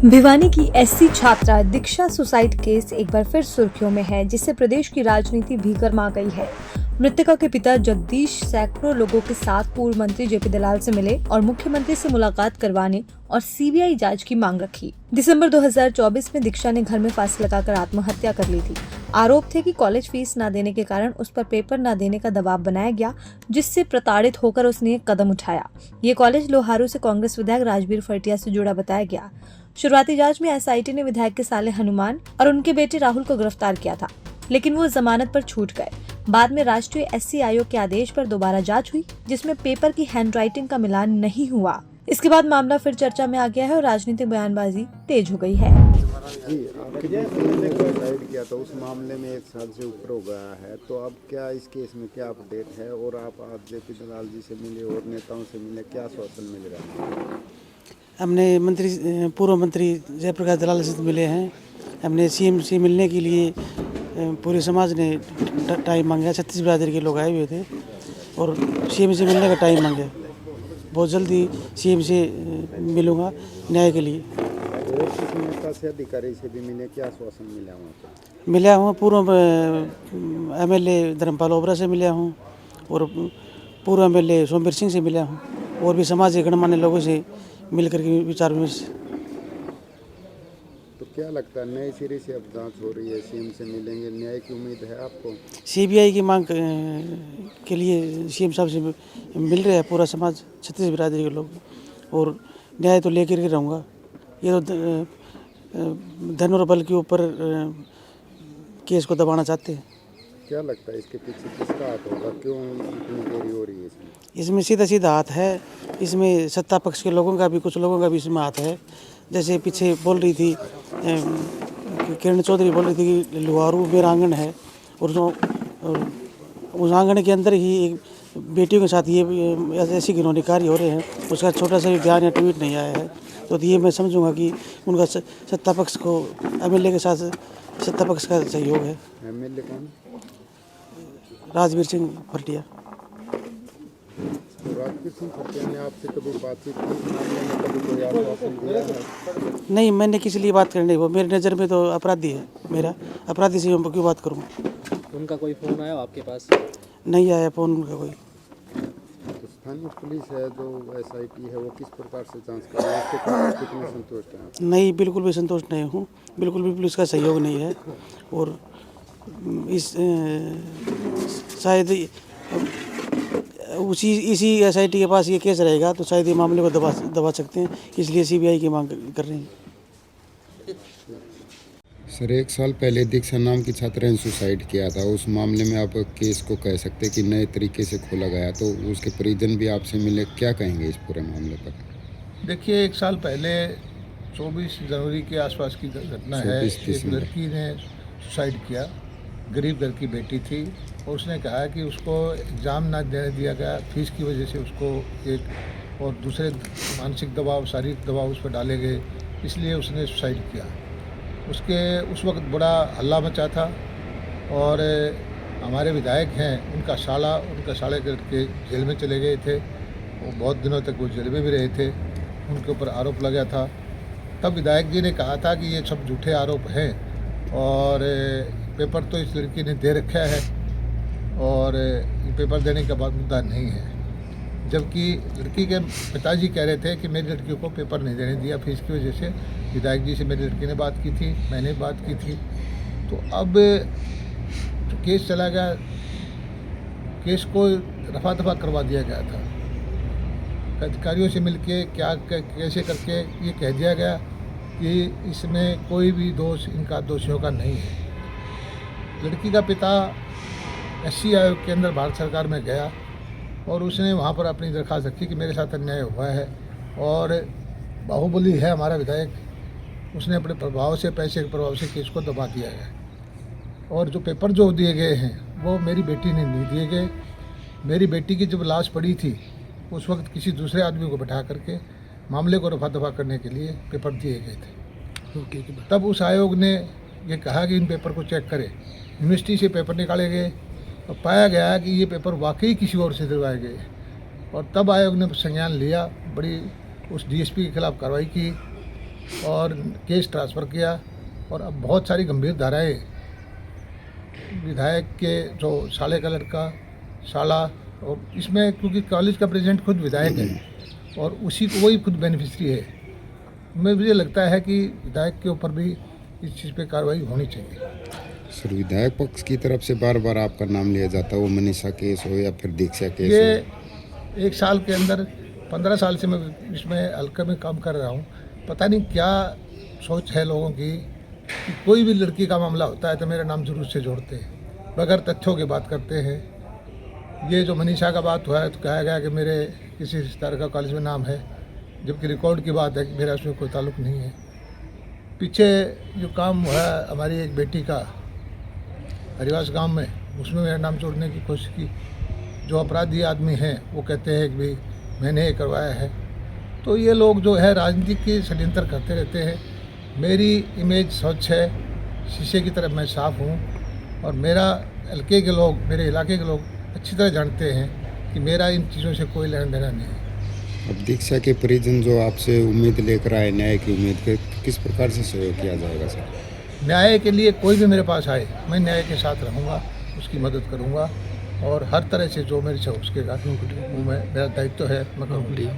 भिवानी की एससी छात्रा दीक्षा suicide case एक बार फिर सुर्खियों में है, जिससे प्रदेश की राजनीति भी गर्मा गई है। मृतका के पिता जगदीश सैकड़ों लोगों के साथ पूर्व मंत्री जेपी दलाल से मिले और मुख्यमंत्री से मुलाकात करवाने और सीबीआई जांच की मांग रखी। दिसंबर 2024 में दीक्षा ने घर में फांसी लगाकर आत्महत्या कर ली थी। आरोप थे कि कॉलेज फीस न देने के कारण उस पर पेपर न देने का दबाव बनाया गया, जिससे प्रताड़ित होकर उसने एक कदम उठाया। ये कॉलेज लोहारू से कांग्रेस विधायक राजबीर फरटिया से जुड़ा बताया गया। शुरुआती जांच में एसआईटी ने विधायक के साले हनुमान और उनके बेटे राहुल को गिरफ्तार किया था, लेकिन वो जमानत पर छूट गए। बाद में राष्ट्रीय एससी आयोग के आदेश पर दोबारा जांच हुई, जिसमें पेपर की हैंडराइटिंग का मिलान नहीं हुआ। इसके बाद मामला फिर चर्चा में आ गया है और राजनीतिक बयानबाजी तेज हो गई है। जी, आपके ने सुसाइड किया था, उस मामले में 1 साल से ऊपर हो गया है, तो अब क्या इस केस में क्या अपडेट है? और आप आज जेपी दलाल जी से मिले और नेताओं से मिले, क्या आश्वासन मिल रहा है? हमने पूर्व मंत्री जयप्रकाश दलाल से मिले हैं। हमने सीएम से मिलने के लिए पूरे समाज ने टाइम मांगा। 36 बिरादरी के लोग आए हुए थे और सीएम से मिलने का टाइम मांगा। बहुत जल्दी सीएम से मिलूंगा न्याय के लिए। और किस नेता से, अधिकारी से भी मिले, क्या आश्वासन मिला वहाँ पर? मिला हूँ, पूर्व एमएलए धर्मपाल ओबरा से मिला हूँ और पूर्व एमएलए सोमवीर सिंह से मिला हूँ और भी समाज के गणमान्य लोगों से मिलकर के विचार विमर्श। तो क्या लगता है, नए सिरे से अब जांच हो रही है, सीएम से मिलेंगे, न्याय की उम्मीद है आपको? सीबीआई की मांग के लिए सीएम साहब से मिल रहे हैं पूरा समाज, 36 बिरादरी के लोग, और न्याय तो लेकर के रहूँगा। ये तो धन और बल के ऊपर केस को दबाना चाहते हैं। क्या लगता है इसके पीछे किसका हाथ होगा? क्यों इतनी देरी हो रही है इसमें? इसमें सीधा सीधा हाथ है। इसमें सत्ता पक्ष के लोगों का भी, कुछ लोगों का भी इसमें हाथ है। जैसे पीछे बोल रही थी किरण चौधरी बोल रही थी कि लोहारू मेरा आंगन है, और उस आंगन के अंदर ही एक बेटियों के साथ ये ऐसे घिनौने कार्य हो रहे हैं, उसका छोटा सा भी बयान या ट्वीट नहीं आया है। तो ये मैं समझूंगा कि उनका सत्ता पक्ष को एमएलए के साथ सत्ता पक्ष का सहयोग है। एमएलए कौन? राजबीर सिंह फरटिया। राजबीर सिंह फरटिया ने आपसे कभी बातचीत की इस मामले में? कभी कोई आश्वासन दिया है? नहीं, मैंने किसी लिए बात करनी, वो मेरी नज़र में तो अपराधी है। मेरा अपराधी से क्यों बात करूँ? उनका कोई फ़ोन आया आपके पास? नहीं आया फ़ोन उनका कोई। तो स्थानीय पुलिस है जो एसआईटी है, वो किस प्रकार से जांच कर रही है, उसके कितने संतुष्ट हैं आप? नहीं, बिल्कुल भी संतुष्ट नहीं हूँ। बिल्कुल भी पुलिस का सहयोग नहीं है और इस शायद इसी एसआईटी के पास ये केस रहेगा तो शायद ये मामले को दबा सकते हैं, इसलिए सीबीआई की मांग कर रहे हैं। सर, 1 साल पहले दीक्षा नाम की छात्रा ने सुसाइड किया था, उस मामले में आप केस को कह सकते हैं कि नए तरीके से खोला गया, तो उसके परिजन भी आपसे मिले, क्या कहेंगे इस पूरे मामले पर? देखिए, 1 साल पहले 24 जनवरी के आसपास की घटना है। एक लड़की ने सुसाइड किया, गरीब घर की बेटी थी, और उसने कहा कि उसको एग्ज़ाम ना देने दिया गया, फीस की वजह से उसको एक और दूसरे मानसिक दबाव, शारीरिक दबाव उस पर डाले गए, इसलिए उसने सुसाइड किया। उस वक्त बड़ा हल्ला मचा था और हमारे विधायक हैं, उनका साले करके जेल में चले गए थे। वो बहुत दिनों तक वो जेल में भी रहे थे, उनके ऊपर आरोप लगा था। तब विधायक जी ने कहा था कि ये सब झूठे आरोप हैं और पेपर तो इस लड़की ने दे रखा है और ये पेपर देने का मुद्दा नहीं है। जबकि लड़की के पिताजी कह रहे थे कि मेरी लड़की को पेपर नहीं देने दिया फीस की वजह से। विधायक जी से मेरी लड़की ने बात की थी, मैंने बात की थी। तो अब जो केस चला गया, केस को रफा दफा करवा दिया गया था। अधिकारियों से मिलके कैसे करके ये कह दिया गया कि इसमें कोई भी दोष इनका दोषियों का नहीं है। लड़की का पिता एससी आयोग के अंदर भारत सरकार में गया और उसने वहाँ पर अपनी दरख्वास्त रखी कि मेरे साथ अन्याय हुआ है, और बाहुबली है हमारा विधायक, उसने अपने प्रभाव से, पैसे के प्रभाव से केस को दबा दिया है। और जो पेपर जो दिए गए हैं वो मेरी बेटी ने नहीं दिए गए। मेरी बेटी की जब लाश पड़ी थी उस वक्त किसी दूसरे आदमी को बैठा करके मामले को रफा दफा करने के लिए पेपर दिए गए थे। तब उस आयोग ने ये कहा कि इन पेपर को चेक करें। यूनिवर्सिटी से पेपर निकाले गए और पाया गया कि ये पेपर वाकई किसी और से दिलवाए गए, और तब आयोग ने संज्ञान लिया, बड़ी उस डीएसपी के खिलाफ कार्रवाई की। और केस ट्रांसफ़र किया। और अब बहुत सारी गंभीर धाराएं विधायक के जो साले का लड़का साला, और इसमें क्योंकि कॉलेज का प्रेसिडेंट खुद विधायक है और उसी को वही खुद बेनिफिशरी है, मुझे लगता है कि विधायक के ऊपर भी इस चीज़ पे कार्रवाई होनी चाहिए। सर, विधायक पक्ष की तरफ से बार बार आपका नाम लिया जाता है, वो मनीषा केस हो या फिर दीक्षा केस ये हो। एक साल के अंदर 15 साल से मैं इसमें हल्के में काम कर रहा हूँ। पता नहीं क्या सोच है लोगों की कि कोई भी लड़की का मामला होता है तो मेरा नाम जरूर से जोड़ते हैं, बगैर तथ्यों की बात करते हैं। ये जो मनीषा का बात हुआ है तो कहा गया कि मेरे किसी रिश्तेदार का कॉलेज में नाम है, जबकि रिकॉर्ड की बात है कि मेरा उसमें कोई ताल्लुक़ नहीं है। पीछे जो काम हुआ है हमारी एक बेटी का हरिवास गांव में, उसमें मेरा नाम जोड़ने की कोशिश की। जो अपराधी आदमी हैं वो कहते हैं कि भाई मैंने ये करवाया है। तो ये लोग जो है राजनीति के षड्यंत्र करते रहते हैं। मेरी इमेज स्वच्छ है, शीशे की तरफ मैं साफ़ हूँ और मेरा हल्के के लोग, मेरे इलाके के लोग अच्छी तरह जानते हैं कि मेरा इन चीज़ों से कोई लेना देना नहीं है। अब दीक्षा के परिजन जो आपसे उम्मीद लेकर आए, न्याय की उम्मीद के, किस प्रकार से सहयोग किया जाएगा सर? न्याय के लिए कोई भी मेरे पास आए, मैं न्याय के साथ रहूँगा, उसकी मदद करूँगा और हर तरह से जो मेरे से उसके वो मैं, मेरा दायित्व है, मैं करूँगा।